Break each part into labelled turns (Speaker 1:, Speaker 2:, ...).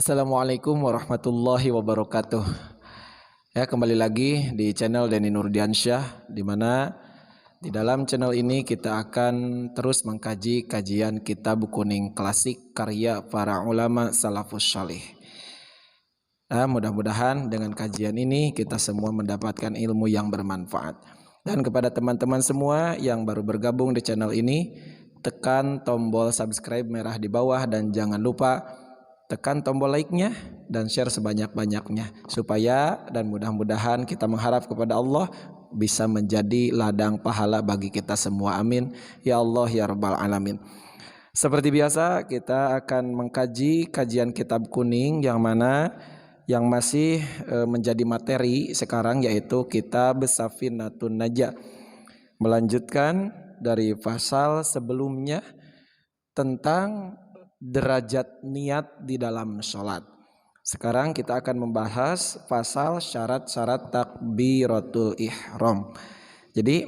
Speaker 1: Assalamualaikum warahmatullahi wabarakatuh. Ya, kembali lagi di channel Denny Nurdiansyah, di mana di dalam channel ini kita akan terus mengkaji kajian kitab kuning klasik karya para ulama salafus salih. Mudah-mudahan dengan kajian ini kita semua mendapatkan ilmu yang bermanfaat. Dan kepada teman-teman semua yang baru bergabung di channel ini, tekan tombol subscribe merah di bawah dan jangan lupa tekan tombol like-nya dan share sebanyak-banyaknya supaya dan mudah-mudahan kita mengharap kepada Allah bisa menjadi ladang pahala bagi kita semua. Amin ya Allah ya rabbal alamin. Seperti biasa kita akan mengkaji kajian kitab kuning yang mana yang masih menjadi materi sekarang, yaitu kitab Safinatun Najah, melanjutkan dari pasal sebelumnya tentang derajat niat di dalam sholat. Sekarang kita akan membahas pasal syarat-syarat takbiratul ihram. Jadi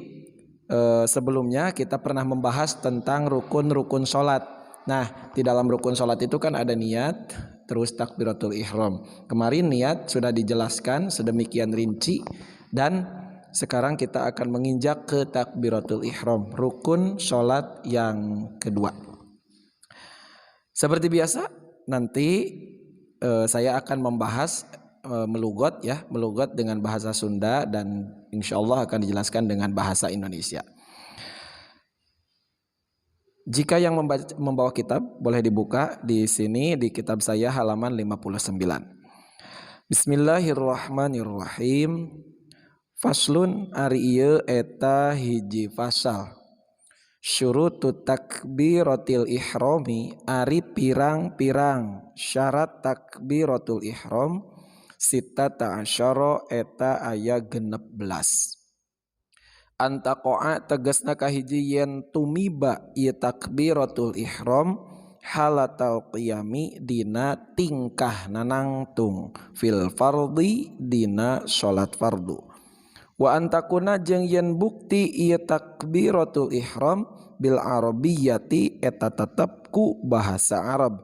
Speaker 1: sebelumnya kita pernah membahas tentang rukun-rukun sholat. Nah, di dalam rukun sholat itu kan ada niat, terus takbiratul ihram. Kemarin niat sudah dijelaskan sedemikian rinci, dan sekarang kita akan menginjak ke takbiratul ihram, rukun sholat yang kedua. Seperti biasa, nanti saya akan membahas melugot dengan bahasa Sunda, dan insya Allah akan dijelaskan dengan bahasa Indonesia. Jika yang membawa kitab boleh dibuka di sini di kitab saya halaman 59. Bismillahirrahmanirrahim. Faslun ari ieu eta hiji fasal. Syurutu takbiratil ihrami ari pirang-pirang syarat takbiratul ihram sittata asyara eta aya 16. Antaqo'a tegasna kahiji yen tumiba ieu takbiratul ihram halatal qiyami dina tingkah nanangtung fil fardhi dina salat fardu. Wa antakuna jeung yen bukti ieu takbiratul ihram bil arabiyyati eta tetep ku bahasa Arab.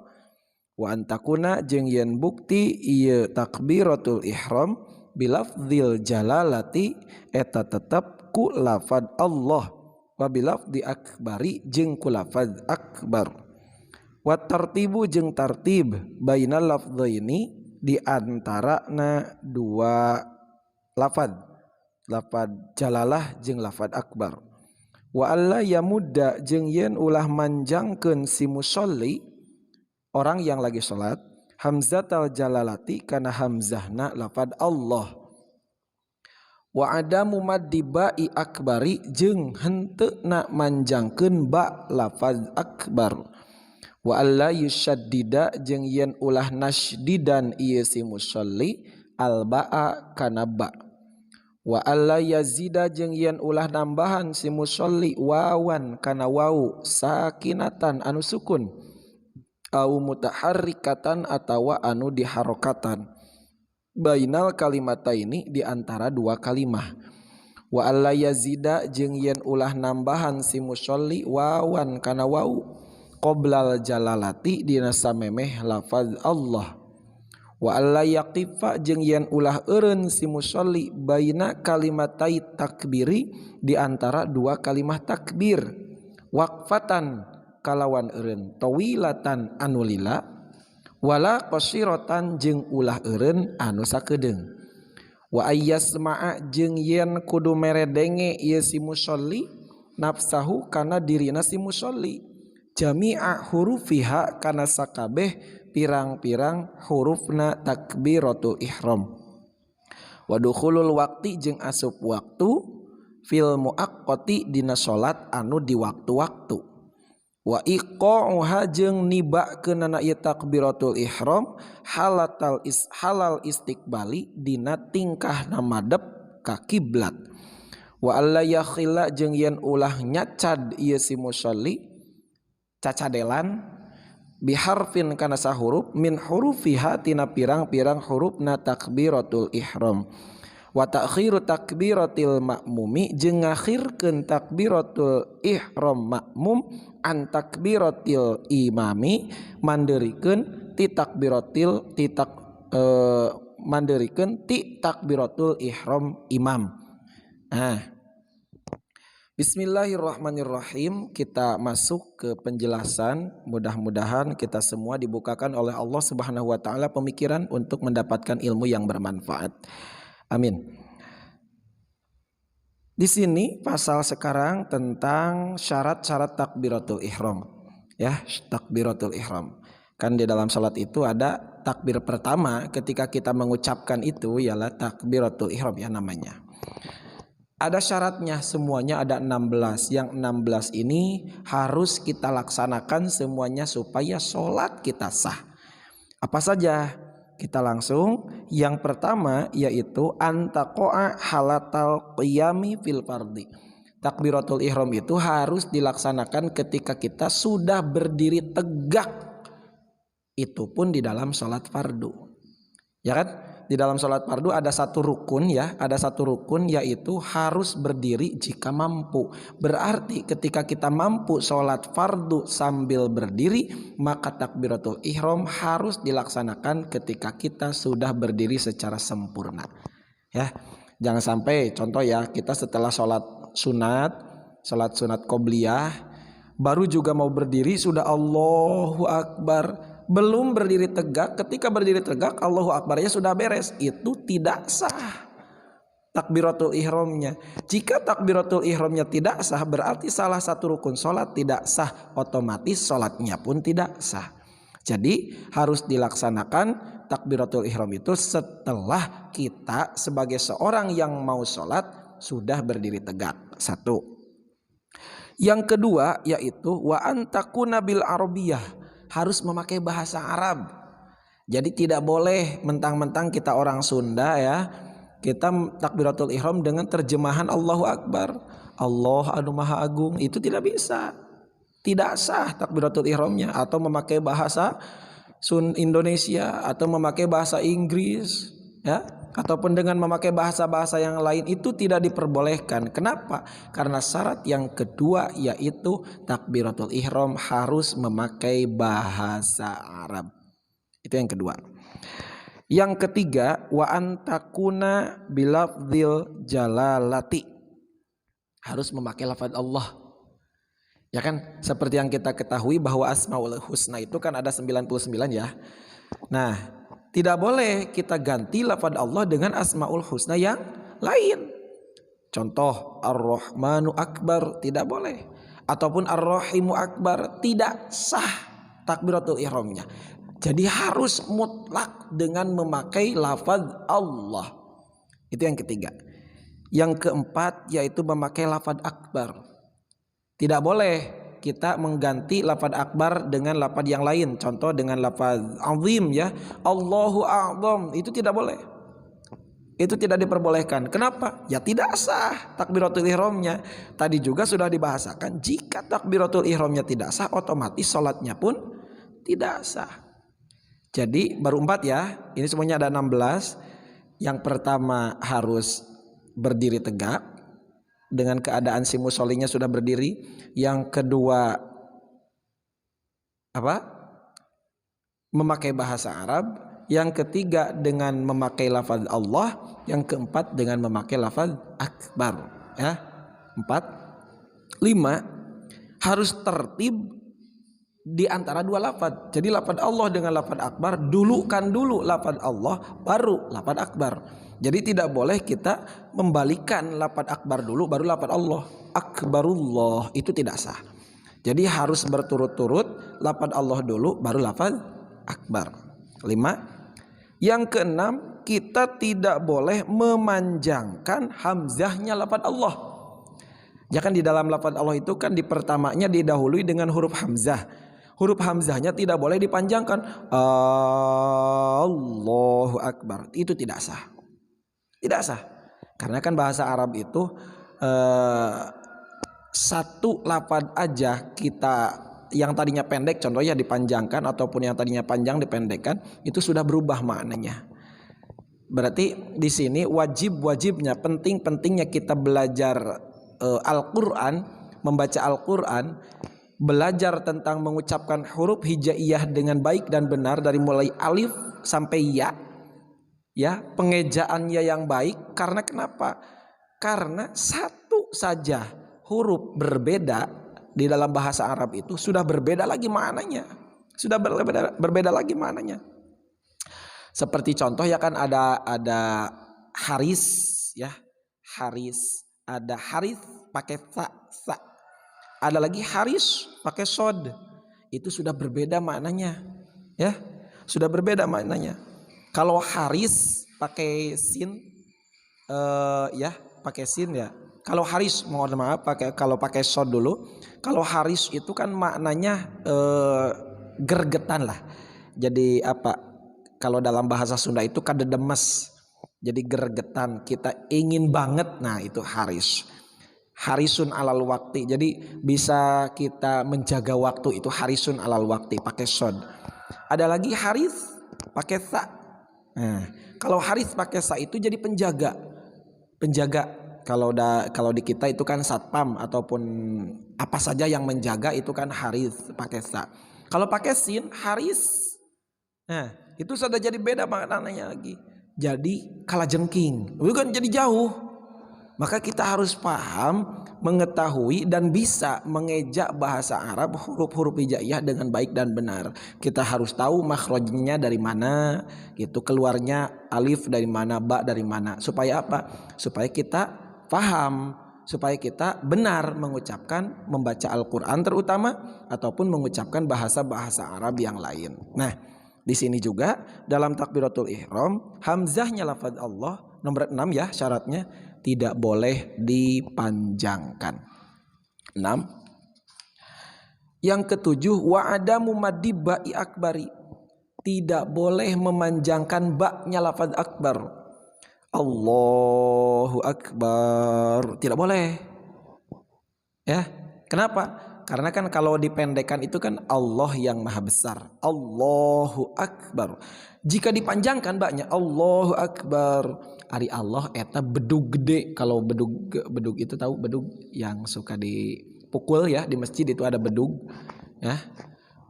Speaker 1: Wa antakuna jeung yen bukti ieu takbiratul ihram bilafdzil jalalati eta tetep ku lafaz Allah wa bilafdi akbari jeung ku lafaz akbar. Wa tartibu jeung tartib bainal lafdzaini di antarana dua lafaz, lafad jalalah jeung lafad akbar. Wa alla yamudda jeung yen ulah manjangkeun si musolli orang yang lagi salat hamzatal jalalati kana hamzahna lafad Allah. Wa adamu maddi ba'i akbari jeung henteu na manjangkeun ba lafad akbar. Wa alla yushaddida jeung yen ulah nasdidan ieu si musolli al ba'a kana ba. Wa alla yazida jeung yen ulah nambahan si musolli wawan kana wau sakinatan anu sukun au mutaharrikatan atawa anu diharokatan bainal kalimataini di antara dua kalimah. Wa alla yazida jeung yen ulah nambahan si musolli wawan kana wau qoblal jalalati dina samemeh lafaz Allah. Wa alla yaqifa jeung yen ulah eureun si musolli baina kalimatai takbiri di antara dua kalimah takbir waqfatan kalawan eureun tawilatan anu lila wala qasiratan jeung ulah eureun anu sakedeung. Wa ayyasma'a jeung yen kudu meredenge ieu si musolli nafsahu kana dirina si musolli jami'a hurufiha kana sakabeh pirang-pirang hurufna takbiratul ihram. Wa dukhulul waqti jeung asup waktu fil muaqqati dina salat anu di waktu-waktu. Wa iqa'uha jeung nibakeunana ieu takbiratul ihram halal istiqbali dina tingkahna madep ka kiblat. Wa alla yakhilla jeung yen ulah nyacad ieu si musolli cacadelan biharfin kana sahuruf min hurufiha tina pirang-pirang hurufna takbiratul ihram. Wa ta'khiru takbiratil ma'mumi jeung ngakhirkeun takbiratul ihram ma'mum an takbiratil imami mandeurikeun ti takbiratil mandirikeun ti takbiratul ihram imam. Nah, bismillahirrahmanirrahim, kita masuk ke penjelasan. Mudah-mudahan kita semua dibukakan oleh Allah Subhanahu wa taala pemikiran untuk mendapatkan ilmu yang bermanfaat. Amin. Di sini pasal sekarang tentang syarat-syarat takbiratul ihram. Ya, takbiratul ihram. Kan di dalam salat itu ada takbir pertama ketika kita mengucapkan itu ialah takbiratul ihram ya namanya. Ada syaratnya, semuanya ada 16. Yang 16 ini harus kita laksanakan semuanya supaya sholat kita sah. Apa saja? Kita langsung. Yang pertama yaitu antaqo'a halatal qiyami fil fardi. Takbiratul ihram itu harus dilaksanakan ketika kita sudah berdiri tegak. Itu pun di dalam sholat fardu. Ya kan? Di dalam sholat fardu ada satu rukun ya, ada satu rukun yaitu harus berdiri jika mampu. Berarti ketika kita mampu sholat fardu sambil berdiri, maka takbiratul ihram harus dilaksanakan ketika kita sudah berdiri secara sempurna. Ya, jangan sampai contoh ya, kita setelah sholat sunat qobliyah, baru juga mau berdiri sudah Allahu Akbar. Belum berdiri tegak, ketika berdiri tegak Allahu Akbarnya sudah beres. Itu tidak sah takbiratul ihramnya. Jika takbiratul ihramnya tidak sah, berarti salah satu rukun sholat tidak sah, otomatis sholatnya pun tidak sah. Jadi harus dilaksanakan takbiratul ihram itu setelah kita sebagai seorang yang mau sholat sudah berdiri tegak. Satu. Yang kedua yaitu wa antakuna bil arabiyah, harus memakai bahasa Arab. Jadi tidak boleh mentang-mentang kita orang Sunda ya, kita takbiratul ihram dengan terjemahan Allahu Akbar, Allah anu maha agung, itu tidak bisa. Tidak sah takbiratul ihramnya. Atau memakai bahasa Indonesia atau memakai bahasa Inggris ya, ataupun dengan memakai bahasa-bahasa yang lain, itu tidak diperbolehkan. Kenapa? Karena syarat yang kedua yaitu takbiratul ihram harus memakai bahasa Arab. Itu yang kedua. Yang ketiga wa antakuna bilafdzil jalalati, harus memakai lafaz Allah. Ya kan, seperti yang kita ketahui bahwa Asmaul Husna itu kan ada 99 ya. Nah, tidak boleh kita ganti lafaz Allah dengan Asmaul Husna yang lain. Contoh Ar-Rahmanu Akbar, tidak boleh. Ataupun Ar-Rahimu Akbar, tidak sah takbiratul ihramnya. Jadi harus mutlak dengan memakai lafaz Allah. Itu yang ketiga. Yang keempat yaitu memakai lafaz akbar. Tidak boleh kita mengganti lafaz akbar dengan lafaz yang lain. Contoh dengan lafaz azim ya, Allahu a'zam, itu tidak boleh. Itu tidak diperbolehkan. Kenapa? Ya tidak sah takbiratul ihramnya. Tadi juga sudah dibahasakan, jika takbiratul ihramnya tidak sah, otomatis sholatnya pun tidak sah. Jadi baru 4 ya. Ini semuanya ada 16. Yang pertama harus berdiri tegak dengan keadaan si musolinya sudah berdiri. Yang kedua memakai bahasa Arab. Yang ketiga dengan memakai lafaz Allah. Yang keempat dengan memakai lafaz akbar ya. 4. 5 harus tertib di antara dua lafaz. Jadi lafaz Allah dengan lafaz akbar, dulukan dulu lafaz Allah baru lafaz akbar. Jadi tidak boleh kita membalikan lafaz akbar dulu baru lafaz Allah. Akbarullah, itu tidak sah. Jadi harus berturut-turut, lafaz Allah dulu baru lafaz akbar. 5. Yang keenam, kita tidak boleh memanjangkan hamzahnya lafaz Allah. Ya kan di dalam lafaz Allah itu kan di pertamanya didahului dengan huruf hamzah. Huruf hamzahnya tidak boleh dipanjangkan. Allahu Akbar, itu tidak sah. Tidak sah. Karena kan bahasa Arab itu satu lafaz aja kita yang tadinya pendek contohnya dipanjangkan, ataupun yang tadinya panjang dipendekkan, itu sudah berubah maknanya. Berarti di sini wajibnya, pentingnya kita belajar Al-Qur'an, membaca Al-Qur'an, belajar tentang mengucapkan huruf hijaiyah dengan baik dan benar dari mulai alif sampai ya, pengejaannya yang baik. Karena kenapa? Karena satu saja huruf berbeda di dalam bahasa Arab itu sudah berbeda lagi maknanya. Sudah berbeda lagi maknanya. Seperti contoh ya kan ada haris ya. Haris, ada haris pakai sa. Ada lagi haris pakai sod. Itu sudah berbeda maknanya. Ya, sudah berbeda maknanya. Kalau haris pakai sin ya, pakai sin ya. Kalau haris, mohon maaf, kalau pakai sod dulu. Kalau haris itu kan maknanya gergetan lah. Jadi apa? Kalau dalam bahasa Sunda itu kadedemes. Jadi gergetan, kita ingin banget. Nah, itu haris. Harisun alal waktu. Jadi bisa kita menjaga waktu, itu harisun alal waktu pakai sod. Ada lagi haris pakai sa. Nah, kalau haris pakai sa itu jadi penjaga. Penjaga. Kalau di kita itu kan satpam ataupun apa saja yang menjaga itu kan haris pakai sa. Kalau pakai sin haris. Nah, itu sudah jadi beda maknanya lagi. Jadi kalajengking. Itu kan jadi jauh. Maka kita harus paham, mengetahui dan bisa mengeja bahasa Arab huruf-huruf hijaiyah dengan baik dan benar. Kita harus tahu makhrajnya dari mana, gitu, keluarnya alif dari mana, ba dari mana. Supaya apa? Supaya kita paham, supaya kita benar mengucapkan, membaca Al-Quran terutama, ataupun mengucapkan bahasa-bahasa Arab yang lain. Nah, di sini juga dalam takbiratul ihram, hamzahnya lafaz Allah nomor 6 ya, syaratnya tidak boleh dipanjangkan. 6. Yang ketujuh, wa adamu maddi ba'i akbari. Tidak boleh memanjangkan ba-nya lafaz akbar. Allahu akbar. Tidak boleh. Ya, kenapa? Karena kan kalau dipendekkan itu kan Allah yang maha besar. Allahu akbar. Jika dipanjangkan baknya Allahu akbar, ari Allah eta bedug gede. Kalau bedug itu tahu bedug yang suka dipukul ya, di masjid itu ada bedug ya.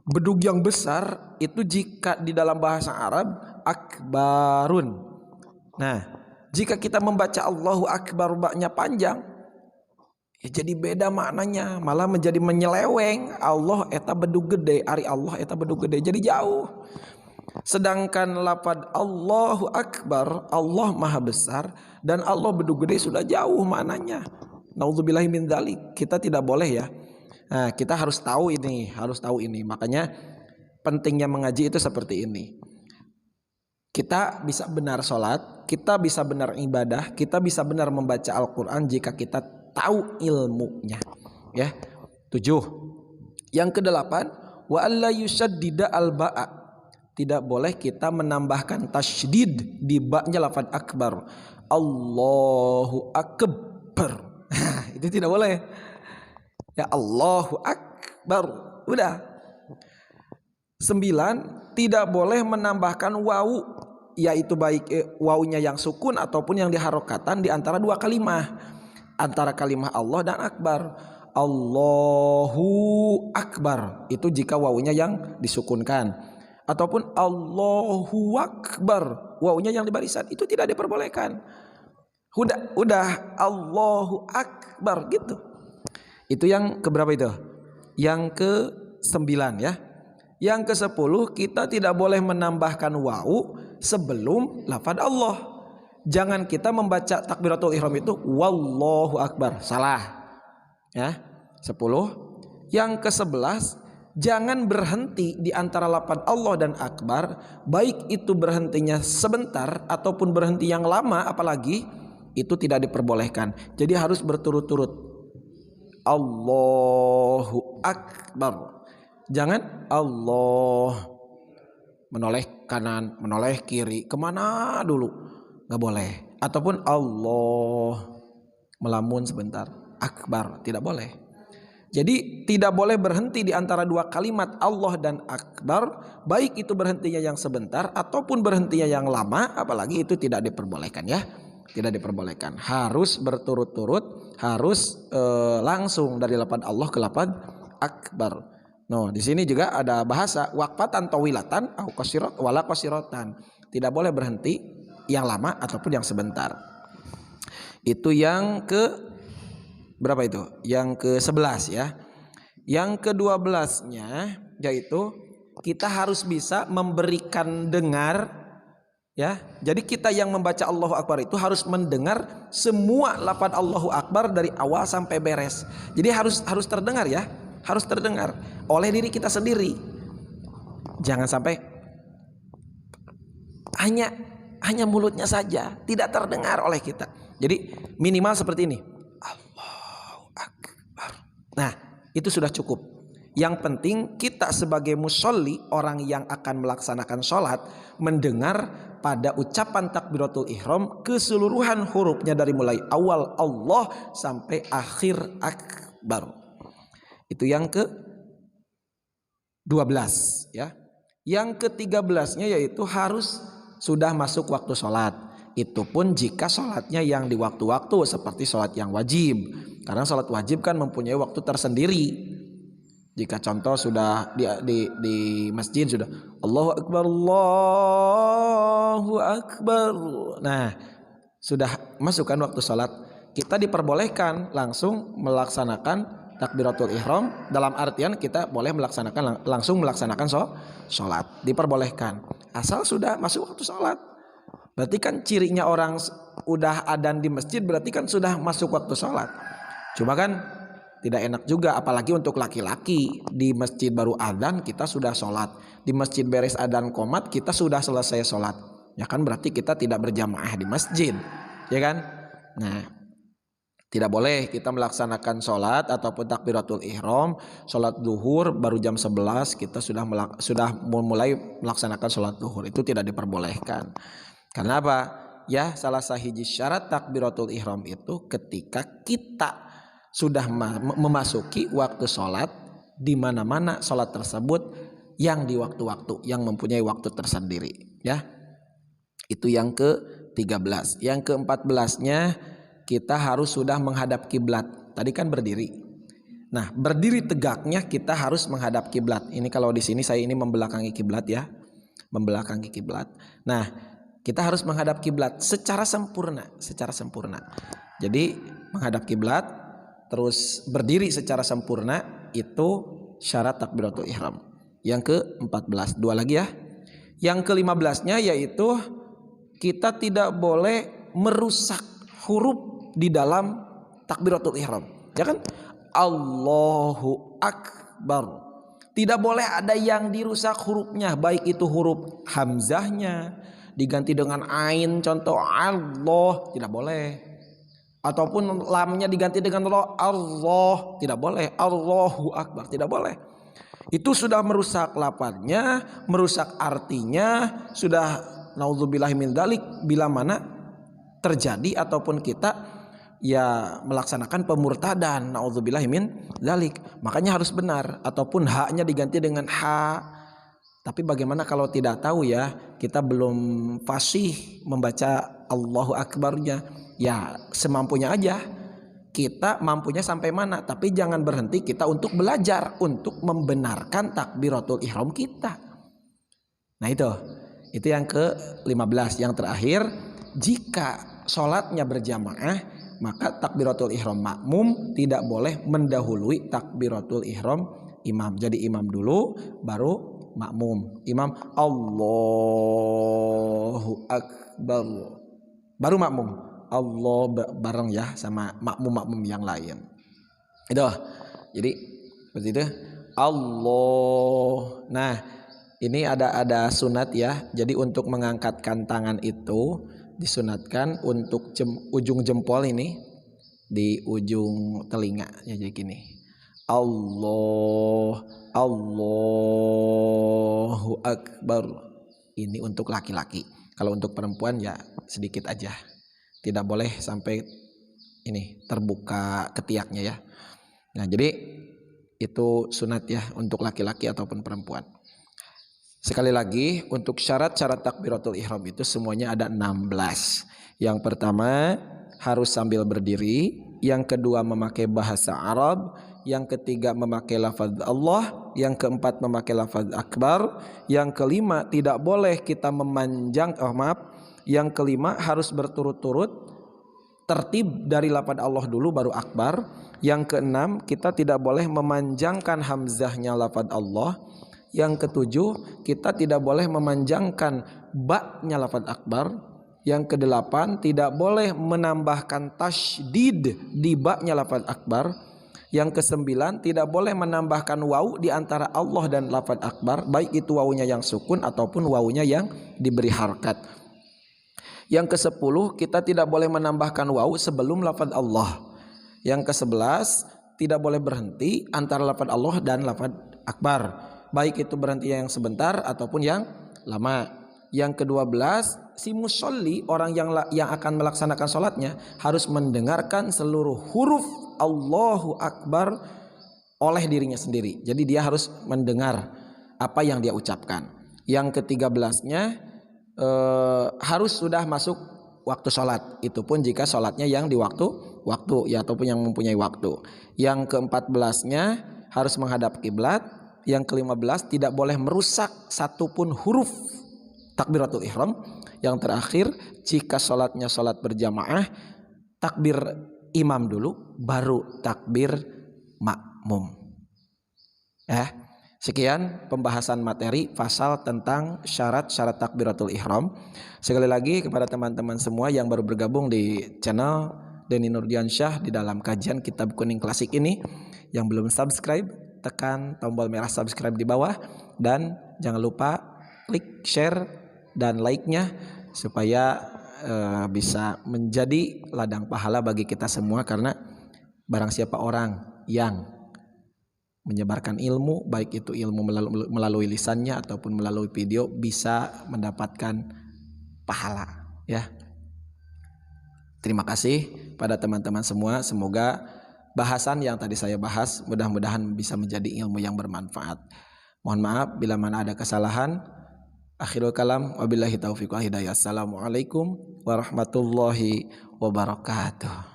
Speaker 1: Bedug yang besar itu jika di dalam bahasa Arab akbarun. Nah, jika kita membaca Allahu akbar baknya panjang, ya jadi beda maknanya, malah menjadi menyeleweng. Allah eta bedug gede, ari Allah eta bedug gede, jadi jauh. Sedangkan lafaz Allahu akbar, Allah maha besar, dan Allah bedug gede sudah jauh maknanya. Nauzubillahi min dzalik. Kita tidak boleh ya. Nah, kita harus tahu ini, Makanya pentingnya mengaji itu seperti ini. Kita bisa benar sholat, kita bisa benar ibadah, kita bisa benar membaca Al-Quran jika kita tahu ilmunya. Ya. 7. Yang ke-8, wa alla yushaddida al-ba'a. Tidak boleh kita menambahkan tasydid di ba-nya lafaz akbar. Allahu akbar. Itu tidak boleh. Ya, Allahu akbar. Udah. 9. Tidak boleh menambahkan wawu, yaitu baik wawunya yang sukun ataupun yang diharokatan di antara dua kalimah. Antara kalimah Allah dan akbar. Allahu akbar itu jika wawunya yang disukunkan, ataupun Allahu akbar wawunya yang di barisan, itu tidak diperbolehkan. Udah Allahu akbar gitu. Itu yang keberapa itu? Yang ke-9 ya. Yang ke-10, kita tidak boleh menambahkan wawu sebelum lafaz Allah. Jangan kita membaca takbiratul ihram itu wallahu akbar, salah. Ya. 10. Yang ke-11, jangan berhenti di antara lafaz Allah dan akbar, baik itu berhentinya sebentar ataupun berhenti yang lama, apalagi itu tidak diperbolehkan. Jadi harus berturut-turut. Allahu akbar. Jangan Allah menoleh kanan, menoleh kiri, kemana dulu, nggak boleh. Ataupun Allah melamun sebentar, akbar, tidak boleh. Jadi tidak boleh berhenti di antara dua kalimat Allah dan akbar, baik itu berhentinya yang sebentar ataupun berhentinya yang lama, apalagi itu tidak diperbolehkan ya. Tidak diperbolehkan. Harus berturut-turut, harus langsung dari lafaz Allah ke lafaz akbar. No, di sini juga ada bahasa waqfatan tawilatan au qasirat wala qasiratan. Tidak boleh berhenti yang lama ataupun yang sebentar. Itu yang ke berapa itu? Yang ke-11 ya. Yang ke-12-nya yaitu kita harus bisa memberikan dengar ya. Jadi kita yang membaca Allahu Akbar itu harus mendengar semua lafaz Allahu Akbar dari awal sampai beres. Jadi harus terdengar ya. Harus terdengar oleh diri kita sendiri. Jangan sampai hanya mulutnya saja tidak terdengar oleh kita. Jadi minimal seperti ini. Allahu Akbar. Nah, itu sudah cukup. Yang penting kita sebagai musolli, orang yang akan melaksanakan sholat, mendengar pada ucapan takbiratul ihram keseluruhan hurufnya dari mulai awal Allah sampai akhir akbar. Itu yang ke-12 ya. Yang ke-13-nya yaitu harus sudah masuk waktu sholat. Itu pun jika sholatnya yang di waktu-waktu seperti sholat yang wajib. Karena sholat wajib kan mempunyai waktu tersendiri. Jika contoh sudah di masjid sudah Allahu Akbar, Allahu Akbar. Nah, sudah masukkan waktu sholat, kita diperbolehkan langsung melaksanakan takbiratul ihram. Dalam artian kita boleh langsung melaksanakan sholat, diperbolehkan asal sudah masuk waktu sholat. Berarti kan cirinya orang udah adzan di masjid berarti kan sudah masuk waktu sholat. Cuma kan tidak enak juga apalagi untuk laki-laki, di masjid baru adzan kita sudah sholat, di masjid beres adzan qomat kita sudah selesai sholat, ya kan berarti kita tidak berjamaah di masjid, ya kan. Nah, tidak boleh kita melaksanakan sholat ataupun takbiratul ihram, sholat duhur baru jam 11 kita sudah mulai melaksanakan sholat duhur, itu tidak diperbolehkan. Karena apa? Ya, salah sahiji syarat takbiratul ihram itu ketika kita sudah memasuki waktu sholat, di mana-mana sholat tersebut yang di waktu-waktu yang mempunyai waktu tersendiri ya. Itu yang ke-13. Yang ke-14-nya kita harus sudah menghadap kiblat. Tadi kan berdiri. Nah, berdiri tegaknya kita harus menghadap kiblat. Ini kalau di sini saya ini membelakangi kiblat ya. Membelakangi kiblat. Nah, kita harus menghadap kiblat secara sempurna. Jadi menghadap kiblat terus berdiri secara sempurna itu syarat takbiratul ihram. Yang ke-14, dua lagi ya. Yang ke-15-nya yaitu kita tidak boleh merusak huruf di dalam takbiratul ihram. Ya kan? Allahu Akbar. Tidak boleh ada yang dirusak hurufnya, baik itu huruf hamzahnya diganti dengan ain, contoh Allah, tidak boleh. Ataupun lamnya diganti dengan Allah, tidak boleh. Allahu Akbar, tidak boleh. Itu sudah merusak lafadznya, merusak artinya, sudah naudzubillahi min dzalik, bila mana terjadi ataupun kita ya melaksanakan pemurtadan, naudzubillahi min dzalik. Makanya harus benar, ataupun haknya diganti dengan ha. Tapi bagaimana kalau tidak tahu ya, kita belum fasih membaca Allahu Akbarnya. Ya semampunya aja, kita mampunya sampai mana, tapi jangan berhenti kita untuk belajar, untuk membenarkan takbiratul ihram kita. Nah itu yang ke-15. Yang terakhir, jika sholatnya berjamaah maka takbiratul ihram makmum tidak boleh mendahului takbiratul ihram imam. Jadi imam dulu baru makmum. Imam Allahu Akbar baru makmum. Allah bareng ya sama makmum-makmum yang lain. Itu. Jadi seperti itu. Allah. Nah, ini ada sunat ya. Jadi untuk mengangkatkan tangan itu disunatkan untuk ujung jempol ini di ujung telinga ya, jadi gini. Allahu Akbar. Ini untuk laki-laki. Kalau untuk perempuan ya sedikit aja. Tidak boleh sampai ini terbuka ketiaknya ya. Nah, jadi itu sunat ya untuk laki-laki ataupun perempuan. Sekali lagi, untuk syarat-syarat takbiratul ihram itu semuanya ada 16. Yang pertama harus sambil berdiri, yang kedua memakai bahasa Arab, yang ketiga memakai lafaz Allah, yang keempat memakai lafaz akbar, yang kelima tidak boleh kita yang kelima harus berturut-turut tertib dari lafaz Allah dulu baru akbar. Yang keenam kita tidak boleh memanjangkan hamzahnya lafaz Allah. Yang ketujuh kita tidak boleh memanjangkan ba-nya lafaz akbar. Yang kedelapan tidak boleh menambahkan tasydid di ba-nya lafaz akbar. Yang kesembilan tidak boleh menambahkan waw di antara Allah dan lafaz akbar, baik itu wawunya yang sukun ataupun wawunya yang diberi harkat. Yang ke-10 kita tidak boleh menambahkan waw sebelum lafaz Allah. Yang ke-11 tidak boleh berhenti antara lafaz Allah dan lafaz akbar, baik itu berhenti yang sebentar ataupun yang lama. Yang ke-12 si musolli, orang yang akan melaksanakan sholatnya harus mendengarkan seluruh huruf Allahu Akbar oleh dirinya sendiri. Jadi dia harus mendengar apa yang dia ucapkan. Yang ke-13-nya harus sudah masuk waktu sholat, itu pun jika sholatnya yang di waktu ya ataupun yang mempunyai waktu. Yang ke-14-nya harus menghadap kiblat. Yang ke-15 tidak boleh merusak satupun huruf takbiratul ihram. Yang terakhir jika sholatnya sholat berjamaah, takbir imam dulu baru takbir makmum. Sekian pembahasan materi pasal tentang syarat-syarat takbiratul ihram. Sekali lagi kepada teman-teman semua yang baru bergabung di channel Denny Nurdiansyah di dalam kajian Kitab Kuning Klasik ini, yang belum subscribe tekan tombol merah subscribe di bawah dan jangan lupa klik share dan like-nya supaya bisa menjadi ladang pahala bagi kita semua, karena barang siapa orang yang menyebarkan ilmu, baik itu ilmu melalui lisannya ataupun melalui video, bisa mendapatkan pahala ya. Terima kasih pada teman-teman semua. Semoga bahasan yang tadi saya bahas mudah-mudahan bisa menjadi ilmu yang bermanfaat. Mohon maaf bila mana ada kesalahan. Akhirul kalam, wabillahi taufiq wal hidayah. Assalamualaikum warahmatullahi wabarakatuh.